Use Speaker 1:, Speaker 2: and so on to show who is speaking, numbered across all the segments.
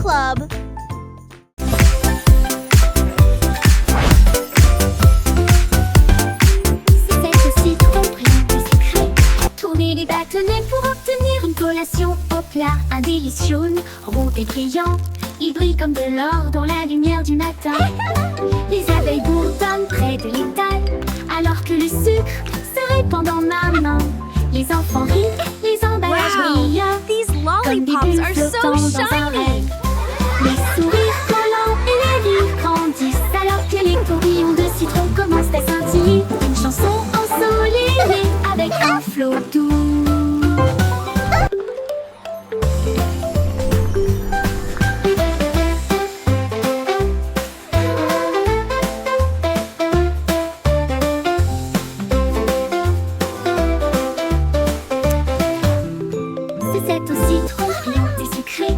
Speaker 1: Club.
Speaker 2: C'est aussi trop brillant et secret. Tourner les bâtonnets pour obtenir une collation au plat. Un délicieux rond et brillant. Il brille comme de l'or dans la lumière du matin. Les abeilles bourdonnent près de l'étal, alors que le sucre se répand dans ma main. Les enfants rient, les emballages brillent.
Speaker 1: These
Speaker 2: Comme des
Speaker 1: lollipops
Speaker 2: bulles
Speaker 1: are so
Speaker 2: flottant dans un
Speaker 1: shiny.
Speaker 2: rêve. Les sourires collants et les rires grandissent, alors que les tourbillons de citron commencent à scintiller. Une chanson ensoleillée avec un flot doux. C'est aussi trop brillant et sucré.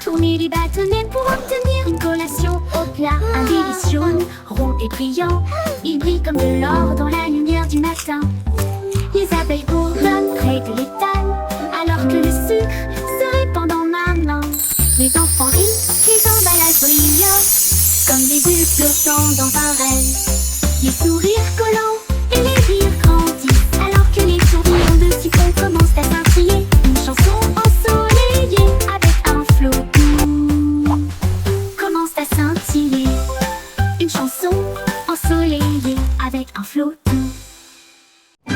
Speaker 2: Tourner les bâtonnets pour obtenir une collation au plat. Un délicieux rond et brillant. Il brille comme de l'or dans la lumière du matin. Les abeilles bourdonnent près de l'étal, alors que le sucre se répand dans ma main. Les enfants rient, les emballages brillent, comme des bulles flottant dans un rêve. Les sourires collants et les rires grandissent, alors que les tourbillons de citron commencent à scintiller. Une chanson ensoleillée avec un flot doux commence à scintiller. Une chanson ensoleillée avec un flot doux.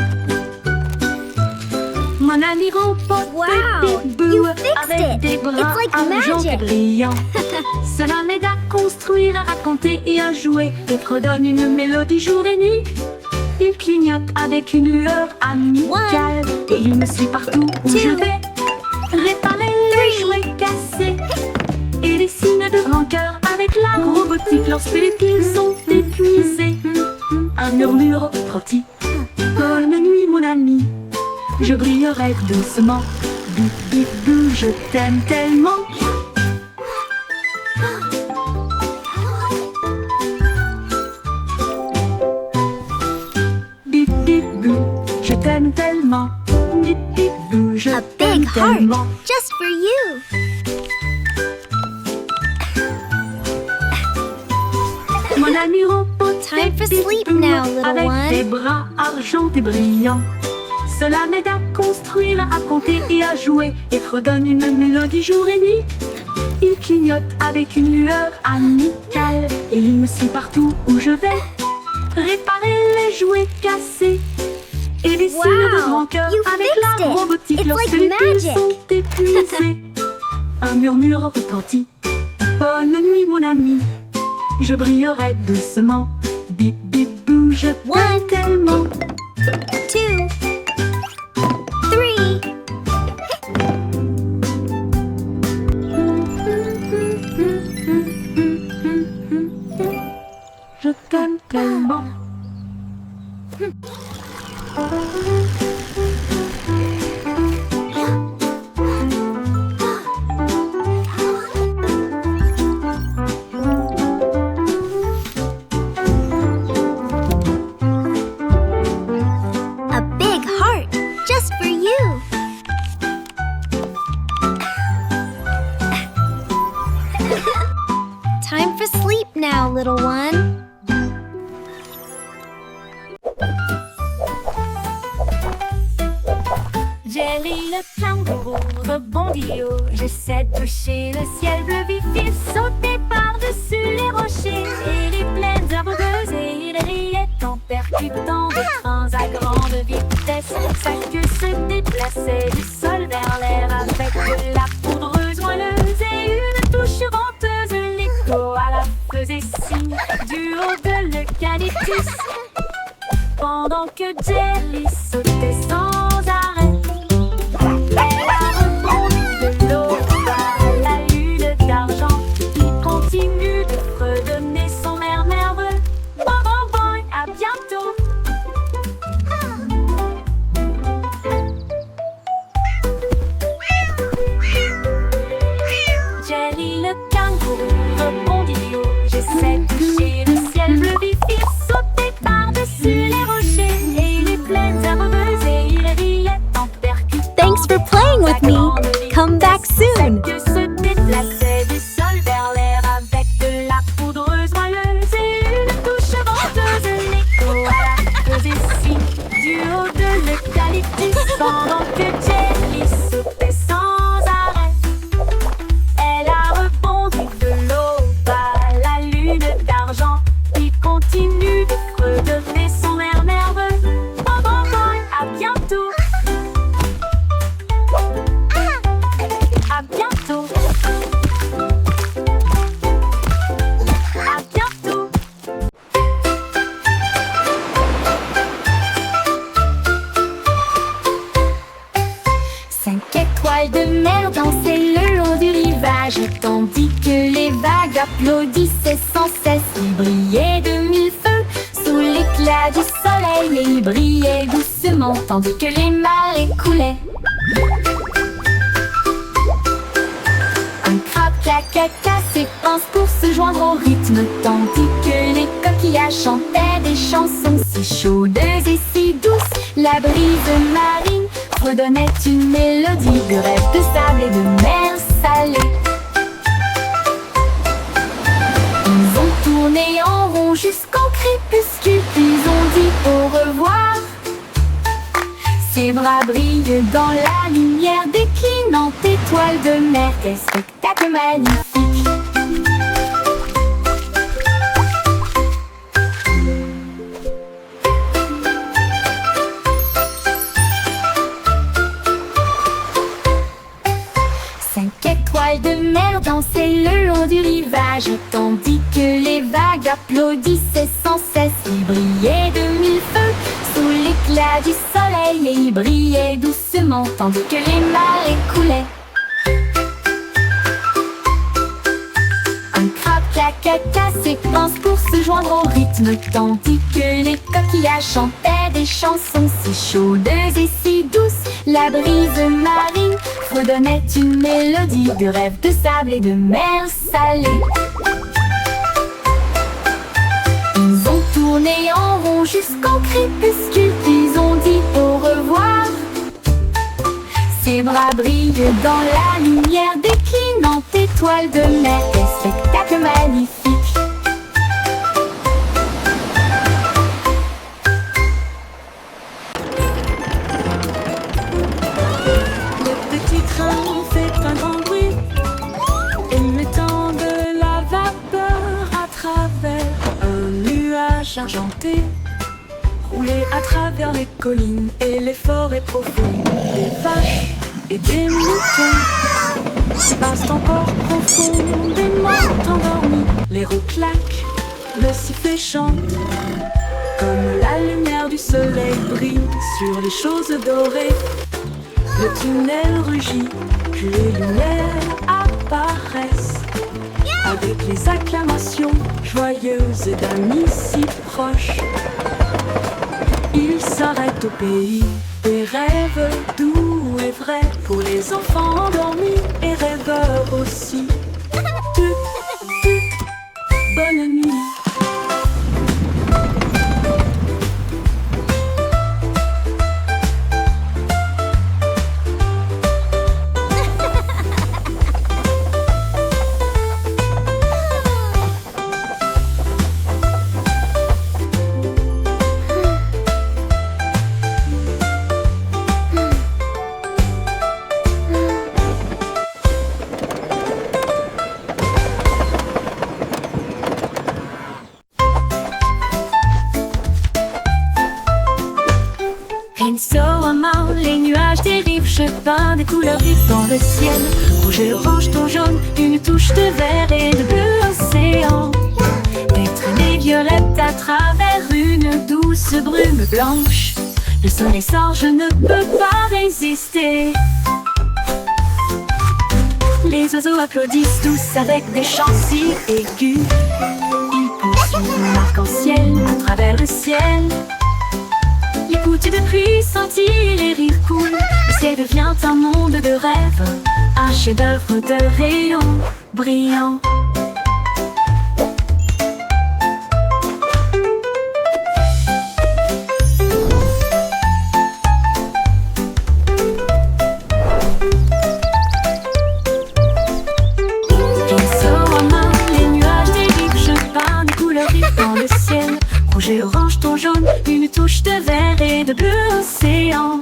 Speaker 2: Mon ami robot
Speaker 1: Wow,
Speaker 2: Bip Boo,
Speaker 1: you fixed
Speaker 2: avec
Speaker 1: it.
Speaker 2: des bras
Speaker 1: It's like
Speaker 2: argent et
Speaker 1: magic.
Speaker 2: brillants. Cela m'aide à construire, à raconter et à jouer, et redonne une mélodie jour et nuit. Il clignote avec une lueur amicale, et il me suit partout où je vais. Réparer les jouets cassés et les signes de rancœur avec la robotique lorsque les piles sont épuisés. Un murmure rôti. Bonne nuit mon ami, je brillerai doucement. Bip bip bou, je t'aime tellement. Bip bip bou, je t'aime tellement. Bip bip bou, je
Speaker 1: A
Speaker 2: t'aime
Speaker 1: big heart,
Speaker 2: tellement.
Speaker 1: just for you.
Speaker 2: Mon ami robot,
Speaker 1: Time for
Speaker 2: Bip
Speaker 1: sleep
Speaker 2: Boo,
Speaker 1: now, little
Speaker 2: avec
Speaker 1: one.
Speaker 2: des bras argentés brillants. Cela m'aide à construire, à raconter et à jouer, et redonne une mélodie jour et nuit. Il clignote avec une lueur amicale, et il me suit partout où je vais. Réparer les jouets cassés et les signes de
Speaker 1: Wow,
Speaker 2: rancœur
Speaker 1: you
Speaker 2: avec
Speaker 1: fixed
Speaker 2: la
Speaker 1: it.
Speaker 2: robotique
Speaker 1: It's
Speaker 2: lorsque
Speaker 1: like
Speaker 2: les piles
Speaker 1: magic.
Speaker 2: sont épuisées. Un murmure retentit. Bonne nuit mon ami, je brillerai doucement. Bip bip bou, je t'aime
Speaker 1: One.
Speaker 2: tellement.
Speaker 1: 2, 3.
Speaker 2: Je t'aime tellement.
Speaker 1: A big heart, just for you. Time for sleep now, little one.
Speaker 2: Jerry le kangourou rebondit haut. J'essaie de toucher le ciel bleu vif. Il sautait par-dessus les rochers et les plaines herbeuses. Et il riait en percutant des trains à grande vitesse. Sa queue se déplaçait du sol vers l'air avec de la poudreuse moelleuse et une touche venteuse. L'écho à la faisait signe du haut de l'eucalyptus. Pendant que Jerry sautait sans arrêt, elle a rebondi de l'eau vers la lune d'argent. Il continue de fredonner son air nerveux. Bon, bon, bon, à bientôt. Jerry le kangourou rebondit haut. J'essaie de toucher le ciel bleu vif. Il sautait par-dessus les rochers et les plaines herbeuses et il riait en percutant.
Speaker 1: Thanks for playing with me. Come back soon.
Speaker 2: Que se déplaçait du sol étoiles de mer dansaient le long du rivage, tandis que les vagues applaudissaient sans cesse. Il brillait de mille feux sous l'éclat du soleil, et il brillait doucement tandis que les marées coulaient. Un crabe caca s'épanse pour se joindre au rythme, tandis que les coquillages chantaient des chansons si chaudes et si douces. La brise marine redonnait une mélodie de rêve de sable et de mer salée. Ils ont tourné en rond jusqu'au crépuscule, puis ont dit au revoir. Ses bras brillent dans la lumière déclinante étoile de mer. Quel spectacle magnifique! Cinq étoiles de mer dansaient le long du rivage, tandis que les vagues applaudissaient sans cesse. Il brillait de mille feux sous l'éclat du soleil, et il brillait doucement tandis que les marées coulaient. Un crabe caca s'épanse pour se joindre au rythme, tandis que les coquillages chantaient des chansons si chaudes et si douces. La brise marine redonnait une mélodie de rêve de sable et de mer salée. Ils ont tourné en rond jusqu'au crépuscule, puis ont dit au revoir. Ses bras brillent dans la lumière déclinante étoile de mer. Quel spectacle magnifique!
Speaker 3: Le petit train fait un grand bruit, émettant de la vapeur à travers un nuage argenté. Rouler à travers les collines et les forêts profondes. Des vaches et des moutons passent encore profondément endormis. Les roues claquent, le sifflet chante, comme la lumière du soleil brille sur les choses dorées. Le tunnel rugit, puis les lumières apparaissent, avec les acclamations joyeuses d'amis si proches. Il s'arrête au pays des rêves doux et vrais, pour les enfants endormis et rêveurs aussi. Bonne nuit.
Speaker 2: Les nuages dérivent, je peins des couleurs vives dans le ciel. Rouge et orange, ton jaune, une touche de vert et de bleu océan. Des traînées violettes à travers une douce brume blanche. Le soleil sort, je ne peux pas résister. Les oiseaux applaudissent tous avec des chants si aigus. Ils poursuivent mon arc-en-ciel à travers le ciel. Les gouttes de pluie scintillent, les rires coulent. Le ciel devient un monde de rêve, un chef-d'œuvre de rayons brillants. Pinceau en main, les nuages dérivent, je peins des couleurs vives dans le ciel. Rouge et orange, ton jaune, une touche de vert et de bleu océan.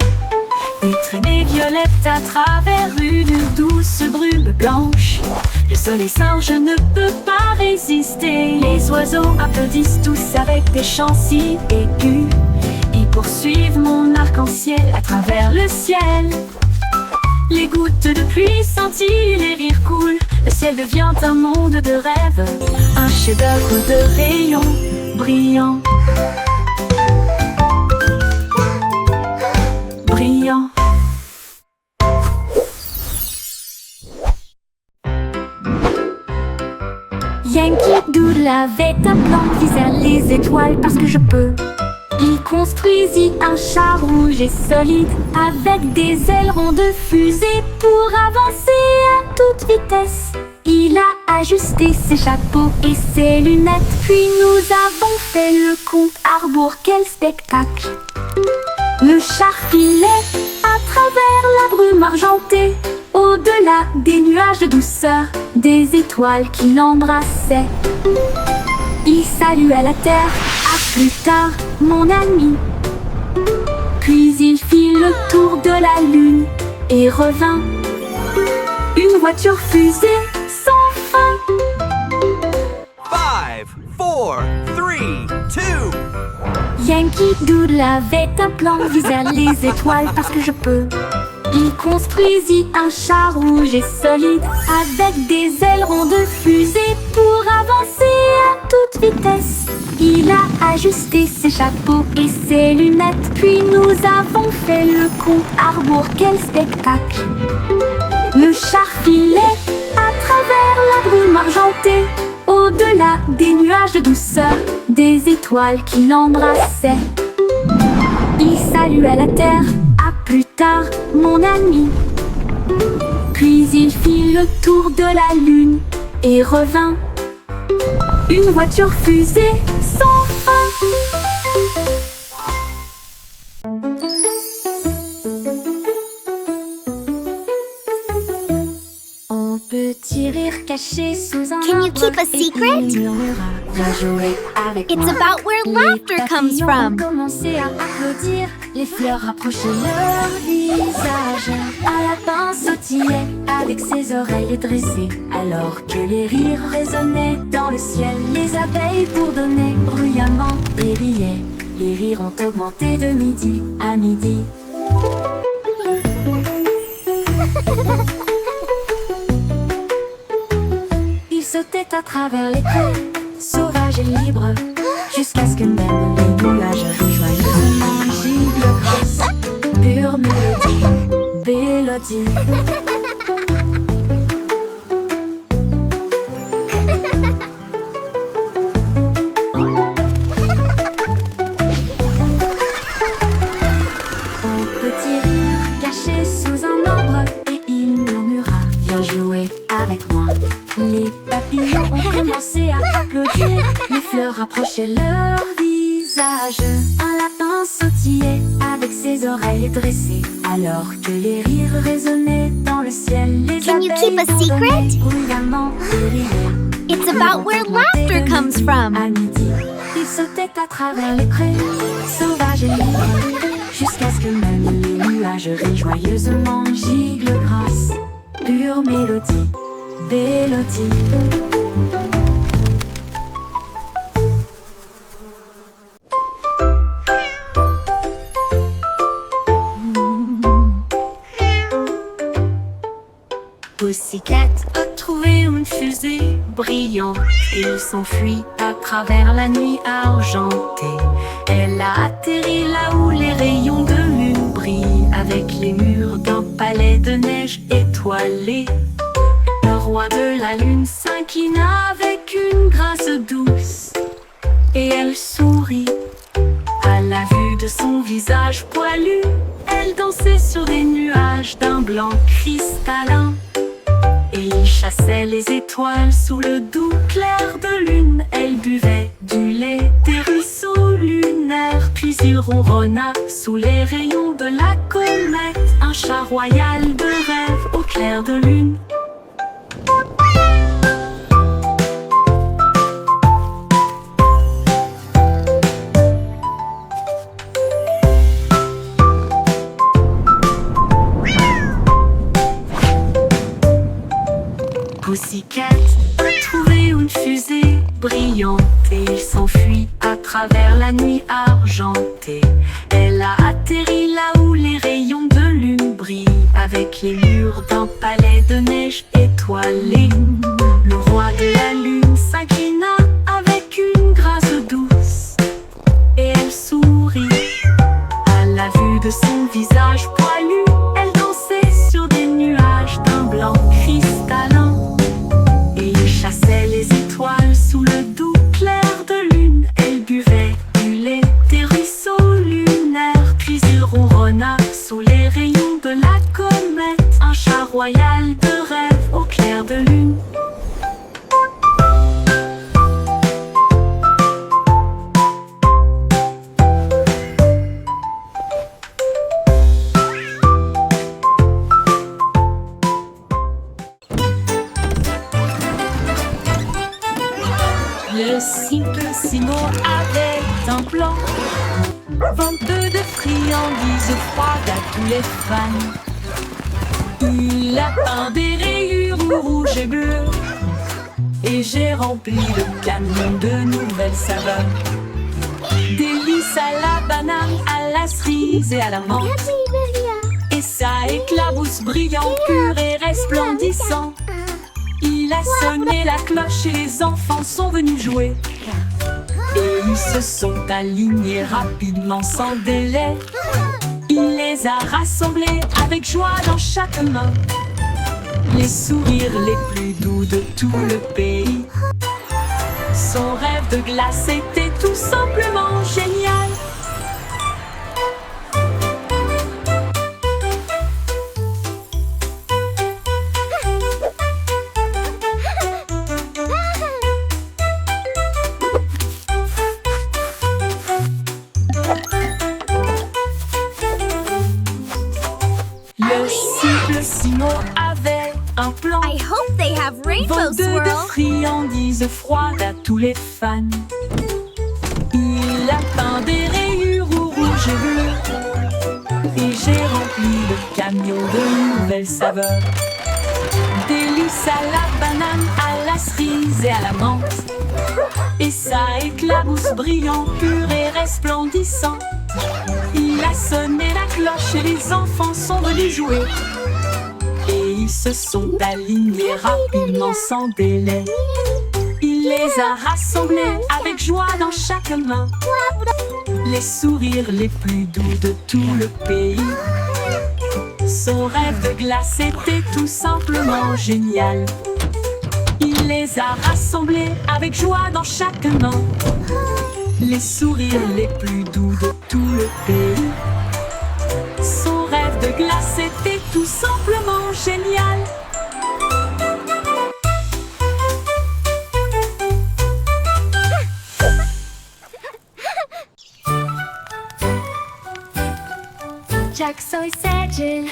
Speaker 2: Des traînées violettes à travers une douce brume blanche. Le soleil sort, je ne peux pas résister. Les oiseaux applaudissent tous avec des chants si aigus. Ils poursuivent mon arc-en-ciel à travers le ciel. Les gouttes de pluie scintillent, les rires coulent. Le ciel devient un monde de rêve, un chef-d'œuvre de rayons brillants. Brillant. Yankee Doodle avait un plan, visait les étoiles parce que je peux. Il construisit un char rouge et solide avec des ailerons de fusée pour avancer à toute vitesse. Il a ajusté ses chapeaux et ses lunettes, puis nous avons fait le compte à rebours. Quel spectacle! Le char filait à travers la brume argentée, au-delà des nuages de douceur, des étoiles qui l'embrassaient. Il saluait la terre, à plus tard, mon ami. Puis il fit le tour de la lune et revint. Une voiture fusée sans fin.
Speaker 4: 5, 4, 3, 2.
Speaker 2: Yankee Doodle avait un plan, visait les étoiles parce que je peux. Il construisit un char rouge et solide avec des ailerons de fusée pour avancer à toute vitesse. Il a ajusté ses chapeaux et ses lunettes, puis nous avons fait le compte à rebours. Quel spectacle! Le char filait à travers la brume argentée, au-delà des nuages de douceur, des étoiles qui l'embrassaient. Il saluait la terre, à plus tard, mon ami. Puis il fit le tour de la lune et revint. Une voiture fusée sans fin. Un petit rire caché sous un
Speaker 1: Can you
Speaker 2: arbre
Speaker 1: keep a
Speaker 2: et
Speaker 1: secret?
Speaker 2: il murmura, viens jouer avec
Speaker 1: It's
Speaker 2: moi.
Speaker 1: about where
Speaker 2: Les
Speaker 1: laughter comes
Speaker 2: papillons
Speaker 1: from.
Speaker 2: ont commencé à applaudir, les fleurs rapprochaient leur visage. Un lapin sautillait avec ses oreilles dressées, alors que les rires résonnaient dans le ciel. Les abeilles bourdonnaient bruyamment et riaient. Les rires ont augmenté de midi à midi. Il sautait à travers les prés, sauvage et libre, jusqu'à ce que même les nuages joyeusement gibent grâce. Pure mélodie, mélodie. Un petit rire caché sous un arbre et il murmura, viens jouer avec moi. Les papillons ont commencé à applaudir, les fleurs rapprochaient leur visage. Un lapin sautillait avec ses oreilles dressées, alors que les rires résonnaient dans le ciel. Les
Speaker 1: Can you
Speaker 2: abeilles
Speaker 1: keep a
Speaker 2: bourdonnaient
Speaker 1: secret?
Speaker 2: bruyamment et riaient.
Speaker 1: It's about where laughter comes from.
Speaker 2: À midi, il sautait à travers les prés, sauvage et libre, jusqu'à ce que même les nuages rient joyeusement giclent grâce. Pure mélodie, mélodie. Pussycat a trouvé une fusée brillante et il s'enfuit à travers la nuit argentée. Elle a atterri là où les rayons de lune brillent, avec les murs d'un palais de neige étoilé. Le roi de la lune s'inclina avec une grâce douce et elle sourit à la vue de son visage poilu. Elle dansait sur des nuages d'un blanc cristallin. Et il chassait les étoiles sous le doux clair de lune. Elle buvait du lait des ruisseaux lunaires. Puis il ronronna sous les rayons de la comète, un chat royal de rêve au clair de lune. Pussycat a trouvé une fusée brillante et il s'enfuit à travers la nuit argentée. Elle a atterri là où les rayons de lune brillent, avec les murs d'un palais de neige étoilé. Le roi de la lune s'inclina avec une grâce douce et elle sourit à la vue de son visage poilu. Elle dansait sur des nuages d'un blanc cristallin. Et il chassait les étoiles
Speaker 3: royale de rêve au clair de lune. Le simple Simon avait un plan, vendeuse de friandises froides à tous les fans. Il a peint des rayures rouges et bleues, et j'ai rempli le camion de nouvelles saveurs. Délices à la banane, à la cerise et à la menthe. Et ça éclabousse brillant, pur et resplendissant. Il a sonné la cloche et les enfants sont venus jouer. Et ils se sont alignés rapidement sans délai. Il les a rassemblés avec joie dans chaque main. Les sourires les plus doux de tout le pays. Son rêve de glace était tout simplement génial. Le simple Simon avait un plan,
Speaker 1: I hope they have rainbow
Speaker 3: vendeuse de
Speaker 1: swirl.
Speaker 3: friandises froides à tous les fans. Il a peint des rayures rouges et bleues, et j'ai rempli le camion de nouvelles saveurs. Délices à la banane, à la cerise et à la menthe. Et ça éclabousse brillant, pur et resplendissant. Il a sonné la cloche et les enfants sont venus jouer. Et ils se sont alignés rapidement sans délai. Il les a rassemblés avec joie dans chaque main. Les sourires les plus doux de tout le pays. Son rêve de glace était tout simplement génial. Il les a rassemblés avec joie dans chaque main. Les sourires les plus doux de tout le pays. Son rêve de glace était tout simplement génial.
Speaker 2: Jack Sauce agile,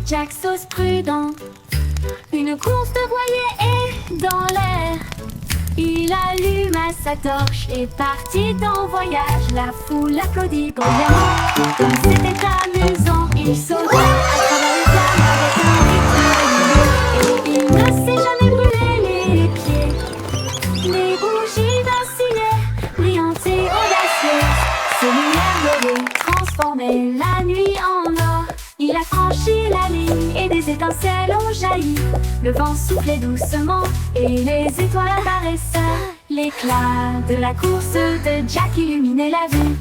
Speaker 2: Jack Sauce prudent. Une course de voilier est dans l'air. Il alluma sa torche et partit en voyage. La foule applaudit bruyamment. Comme c'était amusant, il sauta à travers les flammes avec un rythme régulier. Et il ne s'est jamais brûlé les pieds. Les bougies vaccillaient, brillantes et audacieuses. Ses lumières dorées transformaient la nuit en or. Il a franchi la ligne et des étincelles ont jailli. Le vent soufflait doucement et les étoiles apparaissaient. L'éclat de la course de Jack illuminait la vue.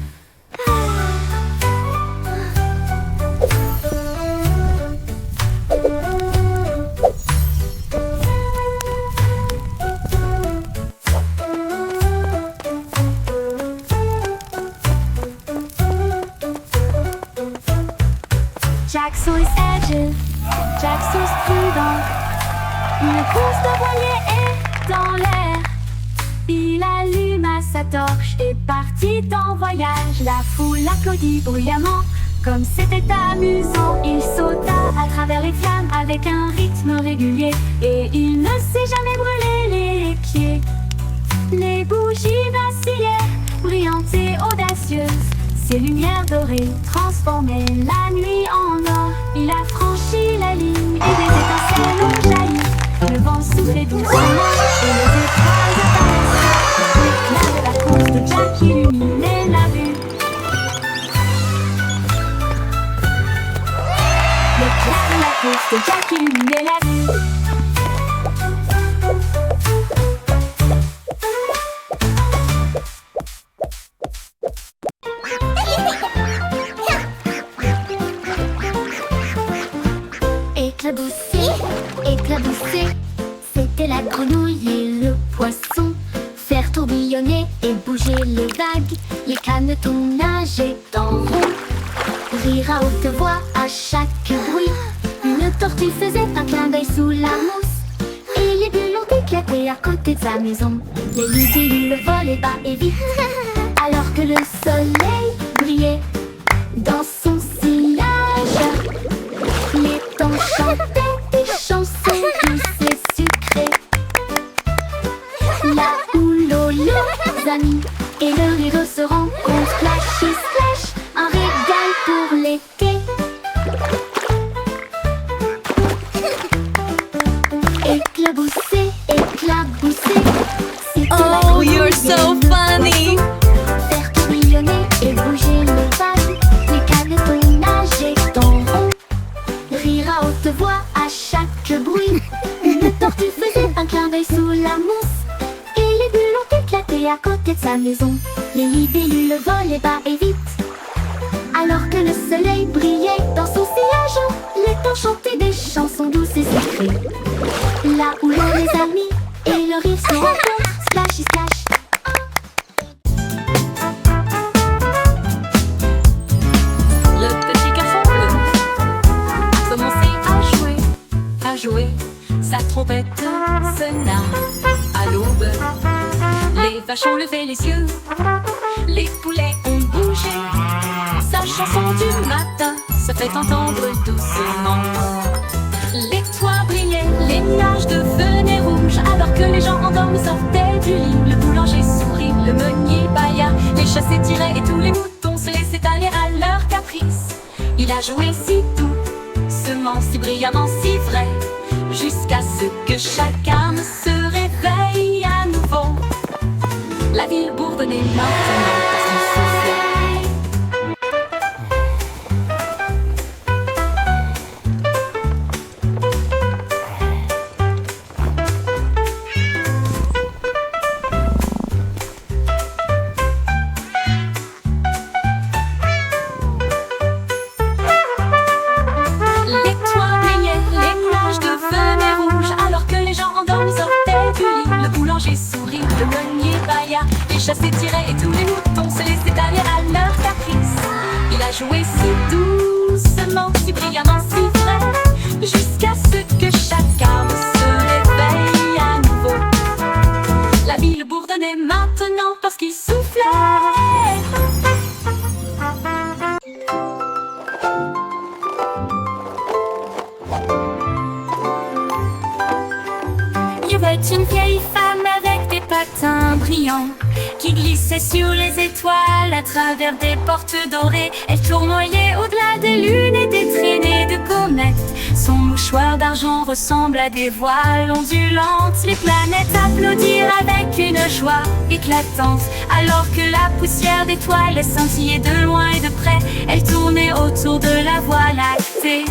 Speaker 2: Jack Sauce agile, Jack Sauce prudent. Une course de voilier est dans l'air. Il alluma sa torche et partit en voyage. La foule applaudit bruyamment. Comme c'était amusant, il sauta à travers les flammes avec un rythme régulier. Et il ne s'est jamais brûlé les pieds. Les bougies vacillaient, brillantes et audacieuses. Ses lumières dorées transformaient la nuit en or. Il a franchi la ligne et des étincelles ont jailli. Le vent soufflait doucement et les étoiles apparaissaient. L'éclat de la course de Jack illuminait la vue. L'éclat de la course de Jack illuminait la vue. Éclaboussé, éclaboussé, c'était la grenouille et le poisson. Faire tourbillonner et bouger les vagues, les canetons nageaient en rond. Rire à haute voix à chaque bruit, une Une tortue faisait un clin d'œil sous la mousse, et les bulles ont éclaté à côté de sa maison. Les libellules volaient bas et vite, alors que le soleil brillait dans son sillage. Les temps chantaient des chansons douces et sucrées. Là où l'eau, les amis et le rideau se rencontrent, splash et splash, un régal pour l'été. Éclaboussé, éclaboussé, c'était la
Speaker 1: Oh,
Speaker 2: grande
Speaker 1: you're so
Speaker 2: idée de
Speaker 1: funny.
Speaker 2: poisson. Faire tourbillonner et bouger le vase, les canetons nageaient en rond. Rire à haute voix à chaque bruit. Une tortue faisait un clin d'œil sous la mousse, et les bulles ont éclaté à côté de sa maison. Les libellules volaient bas et vite, alors que le soleil brillait dans son sillage. Les temps chantaient des chansons douces et sucrées. Là où l'eau, les amis et le rire se rencontrent, splash et splash.
Speaker 3: Le petit garçon bleu a commencé à jouer. Sa trompette sonna à l'aube. Les vaches ont levé les yeux, les poulets ont bougé. Sa chanson du matin se fait entendre doucement. Les toits brillaient, les nuages devenaient rouges, alors que les gens endormis sortaient du lit. Le boulanger sourit, le meunier bâilla, les chats s'étiraient et tous les moutons se laissaient aller à leur caprice. Il a joué si doucement, si brillamment, si vrai, jusqu'à ce que chacun se réveille à nouveau. La ville bourdonnait maintenant parce qu'il soufflait. Les toits brillaient, les nuages devenaient rouges, alors que les gens endormis sortaient du lit. Le boulanger sourit, le meunier bâilla, les chats s'étiraient et tous les moutons se laissaient aller à leur caprice. Il a joué si doucement, si brillamment, si vrai, jusqu'à ce que chacun se réveille à nouveau. La ville bourdonnait maintenant parce qu'il soufflait. Il y avait une vieille femme avec des patins brillants qui glissait sur les étoiles à travers des portes dorées. Elle tournoyait au-delà des lunes et des traînées de comètes. Son mouchoir d'argent ressemble à des voiles ondulantes. Les planètes applaudirent avec une joie éclatante, alors que la poussière d'étoiles scintillait de loin et de près. Elle tournait autour de la Voie lactée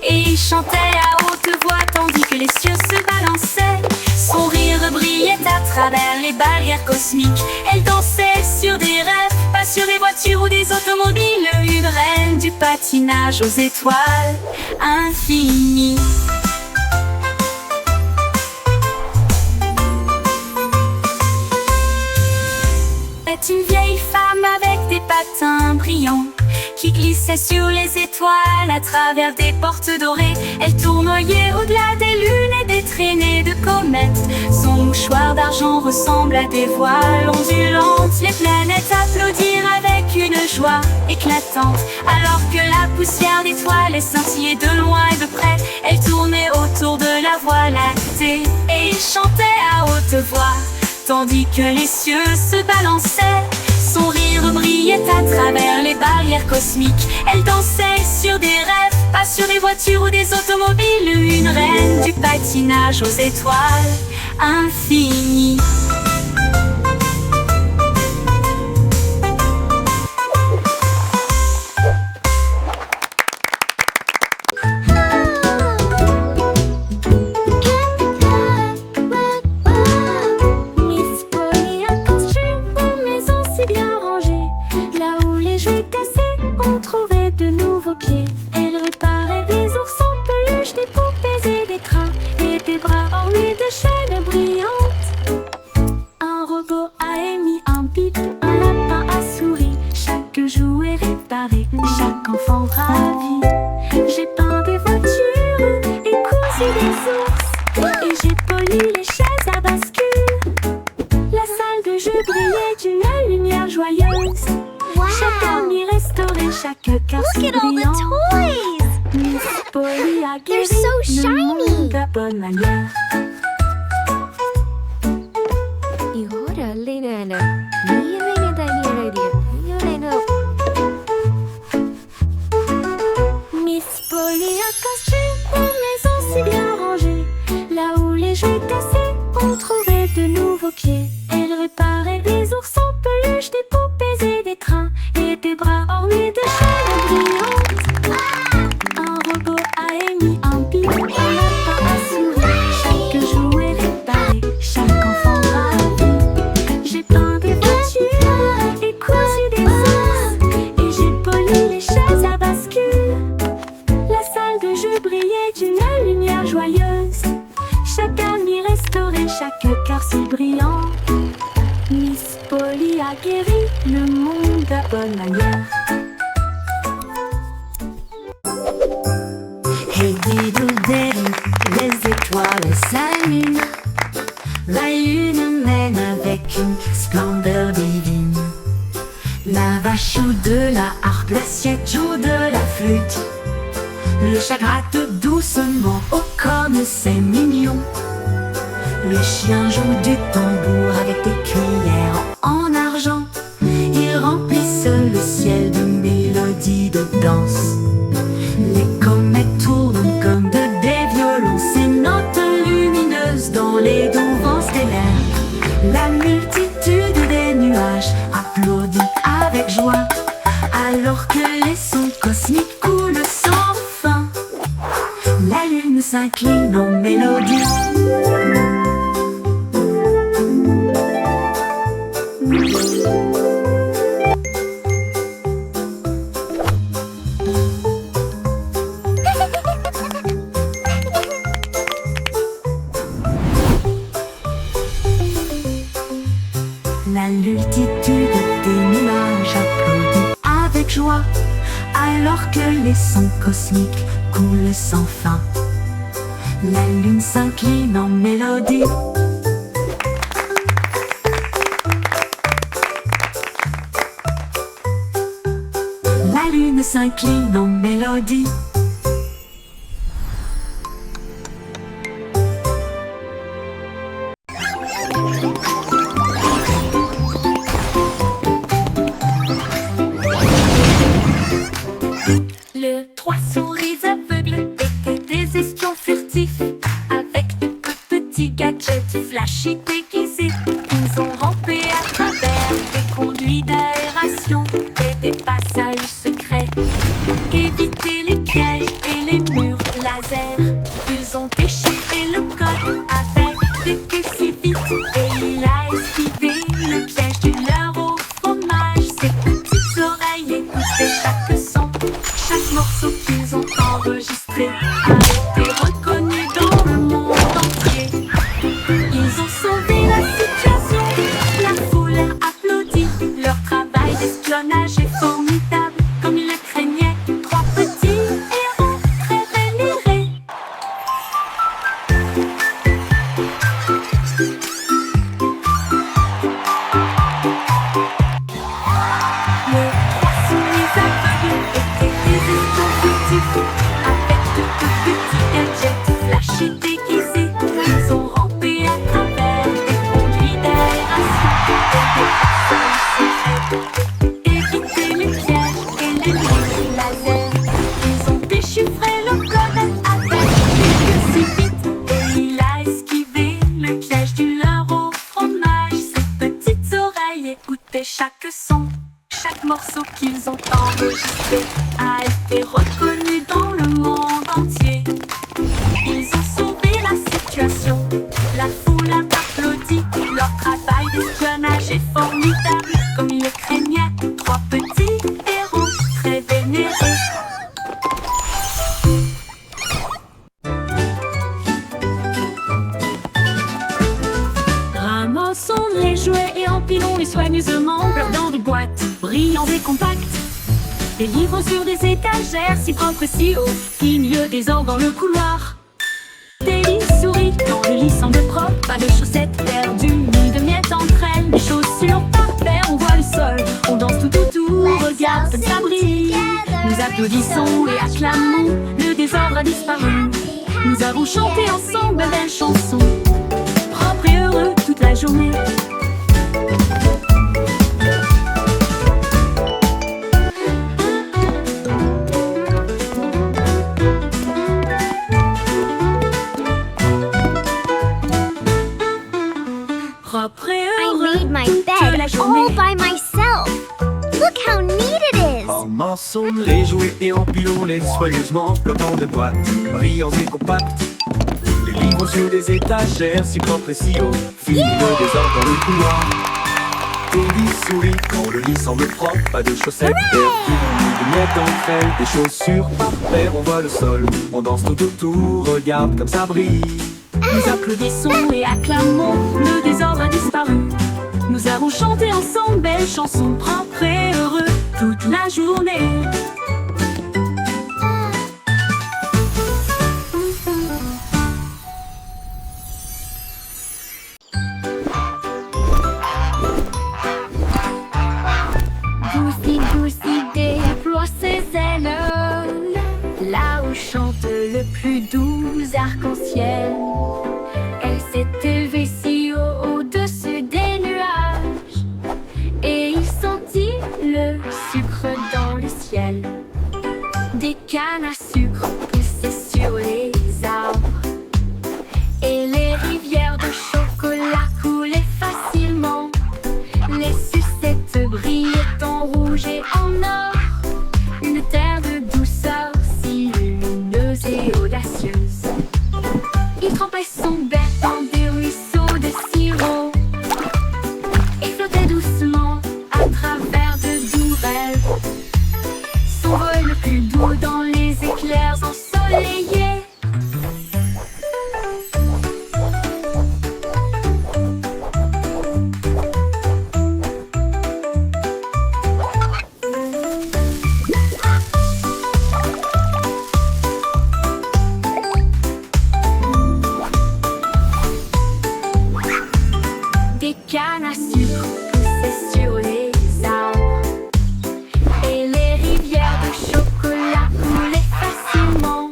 Speaker 3: et il chantait à haute voix tandis que les cieux se balançaient. Son rire brillait à travers les barrières cosmiques. Elle dansait sur des rêves, pas sur des voitures ou des automobiles. Une reine du patinage aux étoiles infinies. C'est une vieille femme avec des patins brillants qui glissait sur les étoiles à travers des portes dorées. Elle tournoyait au-delà des lunes et des traînées de comètes. Son mouchoir d'argent ressemble à des voiles ondulantes. Les planètes applaudirent avec une joie éclatante, alors que la poussière d'étoiles scintillait de loin et de près. Elle tournait autour de la Voie lactée et il chantait à haute voix tandis que les cieux se balançaient. Son rire brillait à travers les barrières cosmiques. Elle dansait sur des rêves, pas sur des voitures ou des automobiles. Une reine du patinage aux étoiles infinies.
Speaker 2: Miss Polly a construit une maison si bien rangée. Là où les jouets cassés ont trouvé de nouveaux pieds. Elle réparait des ours en peluche, des poupées et des crins, et des bras ornés de chaînes brillantes. aussi des ours. Et j'ai poli les chaises à bascule. La salle de jeu brillait d'une lumière joyeuse. Chaque ami restaurait chaque carreau
Speaker 1: Look at all the
Speaker 2: brillant.
Speaker 1: toys!
Speaker 2: Miss Polly a guéri
Speaker 1: so
Speaker 2: le
Speaker 1: shiny.
Speaker 2: monde de bonne manière.
Speaker 5: 이거를
Speaker 2: Miss Polly a conçu une maison si bien rangée. Là où les jouets cassés, on trouvait de nouveaux pieds. Elle réparait des ours en peluche, des poupées et des trains, et des bras ornés de chaînes brillantes. Un robot a émis un bip, un lapin a souri. Chaque jouet réparé, chaque enfant ravi. J'ai peint des voitures et cousu des ours, et j'ai poli les chaises à bascule. La salle de jeu brillait d'une lumière joyeuse. Chaque ami restaurait chaque cœur si brillant. Miss Polly a guéri le monde à bonne manière.
Speaker 3: Hey diddle-diddle, les étoiles s'allument. La lune mène avec une splendeur divine. La vache joue de la harpe, l'assiette joue de la flûte. Le chat gratte doucement, oh comme c'est mignon. Le chien joue du tambour avec des cuillères en argent. Ils remplissent le ciel de mélodies de danse. Les comètes tournent comme des violons, ces notes lumineuses dans les doux vents stellaires. La multitude des nuages applaudit avec joie, alors que les sons cosmiques coulent sans fin. La lune s'incline en mélodie. La multitude des nuages applaudit avec joie, alors que les sons cosmiques coulent sans fin. La lune s'incline en mélodie. La lune s'incline en mélodie.
Speaker 2: Le trois souris aveugles étaient des espions furtifs, avec de petits gadgets flashy déguisés. Ils ont rampé à travers des conduits d'aération et des passages secrets, évité les pièges et les murs laser. Ils ont déchiré le code avec des queues si vite, et il a esquivé le piège du leurre au fromage. Ses petites oreilles écoutaient chaque son. Chaque morceau qu'ils ont enregistré a été reconnu dans le monde entier. Ils ont sauvé la situation, la foule a applaudi. Leur travail d'espionnage est formidable, comme ils le craignaient. Trois petits héros très vénérés. Les trois souris aveugles étaient des espions furtifs, avec de petits gadgets flashy déguisés. Ils ont rampé à travers des conduits d'aération et des passages secrets, évité les pièges et les murs laser. Ils ont déchiffré le code avec des queues si vite, et il a esquivé le piège du leurre au fromage. Ses petites oreilles écoutaient chaque son. Chaque morceau qu'ils ont enregistré a été reconnu dans le monde entier. Ils ont sauvé la situation, la foule a applaudi. Leur travail d'espionnage est formidable, comme ils le craignaient. Trois petits héros très vénérés. Ramassons les jouets et empilons-les soigneusement dans des boîtes brillants et compactes. Des livres sur des étagères si propres, si hauts, qu'il y ait des ordres dans le couloir. Pas de chaussettes perdues, ni de miettes entre elles. Les chaussures par paire, on voit le sol. On danse tout autour, regarde comme ça brille. Nous applaudissons et acclamons, le désordre a disparu. Nous avons chanté ensemble de belles chansons, propres et heureux toute la journée. Propre et
Speaker 1: I
Speaker 2: heureux
Speaker 1: made my
Speaker 2: toute
Speaker 1: bed
Speaker 2: la
Speaker 1: all
Speaker 2: journée.
Speaker 1: by myself. Look how neat it is.
Speaker 5: En morceaux, les jouets et empilons-les soigneusement, flottant de boîtes, brillants et compacts. Les livres sur des étagères, si propres et si hauts, finissent le désordre dans le couloir. Teddy sourit quand le lit semble propre, pas de chaussettes perdues, ni de miettes entre elles. Des chaussures par paire, on voit le sol, on danse tout autour, regarde comme ça brille.
Speaker 2: Nous applaudissons et acclamons, le désordre a disparu. Nous avons chanté ensemble belles chansons, propres et heureux toute la journée. Goosey, Goosey déploie ses ailes, là où chante le plus doux arc-en-ciel. Elle s'est élevée si haut au-dessus des nuages, et il sentit le sucre dans le ciel. Des cannes à sucre poussaient sur les arbres, et les rivières de chocolat coulaient facilement. Les sucettes brillaient en rouge et en or, une terre de douceur si lumineuse et audacieuse. Il trempait son bec dans des ruisseaux de sirop et flottait doucement à travers de doux rêves. Son vol le plus doux dans les éclairs ensoleillés. Des cannes à sucre poussaient sur les arbres, et les rivières de chocolat coulaient facilement.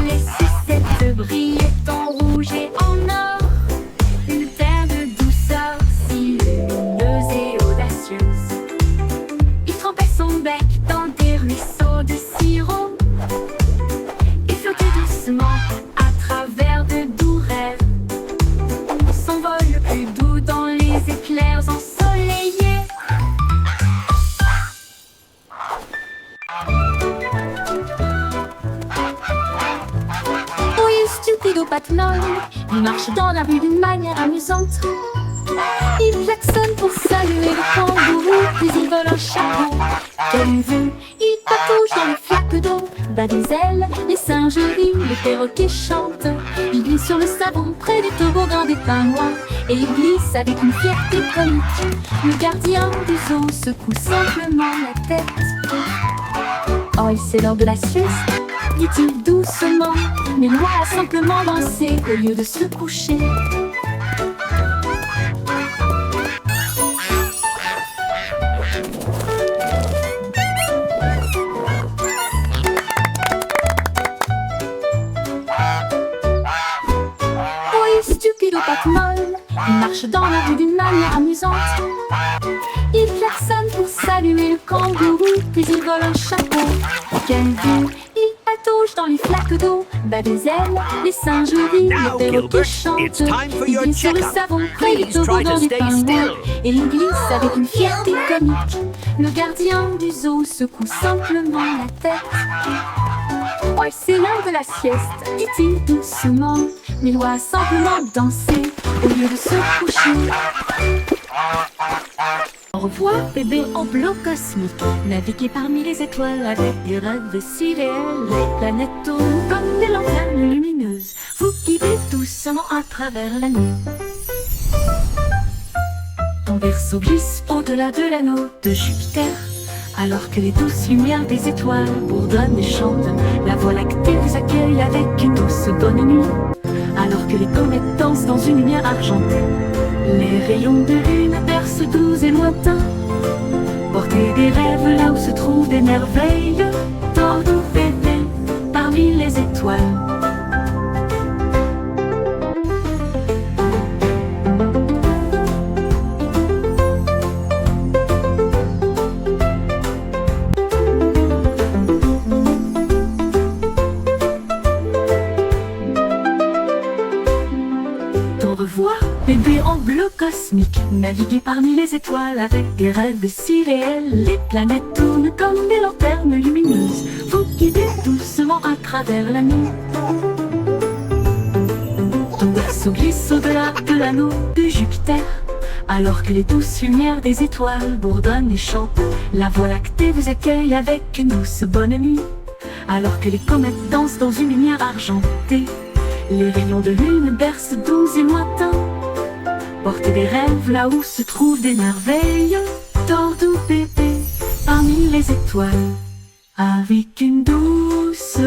Speaker 2: Les sucettes brillaient en rouge et en or, une terre de douceur si lumineuse et audacieuse. Il trempait son bec dans des ruisseaux de sirop et flottait doucement à travers de doux rêves. Son vol le plus doux dans les éclairs ensoleillés. Oui, stupido Patnol, il marche dans la rue d'une manière amusante. Il klaxonne pour saluer le kangourou, puis il vole un chapeau. Quelle vue! Il patouche dans les flaques d'eau, bat des ailes, les singes rient, les perroquets chantent. Il glisse sur le savon près du toboggan des pingouins, et il glisse avec une fierté comique. Le gardien du zoo secoue simplement la tête. Oh, c'est l'heure de la sieste, dit-il doucement, mais Loi a simplement dansé au lieu de se coucher. Stupido Patmol, il marche dans la rue d'une manière amusante. Il klaxonne pour saluer le kangourou, puis il vole un chapeau. Quelle vue! Il patouche dans les flaques d'eau, bat des ailes, les singes rient,
Speaker 4: Now,
Speaker 2: les perroquets
Speaker 4: Gilbert,
Speaker 2: chantent.
Speaker 4: it's time for
Speaker 2: Il
Speaker 4: your
Speaker 2: glisse sur le
Speaker 4: checkup.
Speaker 2: savon près du
Speaker 4: Please try
Speaker 2: toboggan
Speaker 4: to
Speaker 2: des
Speaker 4: stay
Speaker 2: pingouins,
Speaker 4: still.
Speaker 2: et il glisse avec une fierté comique. Le gardien du zoo secoue simplement la tête. Oh, c'est l'heure de la sieste, dit-il doucement, mais Loi a simplement dansé au lieu de se coucher. Au revoir, bébé en bleu cosmique. Naviguez parmi les étoiles avec des rêves si réels. Les planètes tournent comme des lanternes lumineuses. Vous guidez doucement à travers la nuit. Ton vaisseau glisse au-delà de l'anneau de Jupiter. Alors que les douces lumières des étoiles bourdonnent et chantent, la Voie lactée vous accueille avec une douce bonne nuit.
Speaker 3: alors que les comètes dansent dans une lumière argentée. Les rayons de lune bercent doux et lointains. Portez des rêves là où se trouvent des merveilles. Tordou bébé parmi les étoiles. Au revoir, bébé en bleu cosmique. Naviguez parmi les étoiles avec des rêves si réels. Les planètes tournent comme des lanternes lumineuses. Vous guidez doucement à travers la nuit. Ton berceau glisse au-delà de l'anneau de Jupiter, alors que les douces lumières des étoiles bourdonnent et chantent. La Voie lactée vous accueille avec une douce bonne nuit, alors que les comètes dansent dans une lumière argentée. Les rayons de lune bercent doux et lointains. Portez des rêves là où se trouvent des merveilles. Tordou bébé parmi les étoiles, avec une douce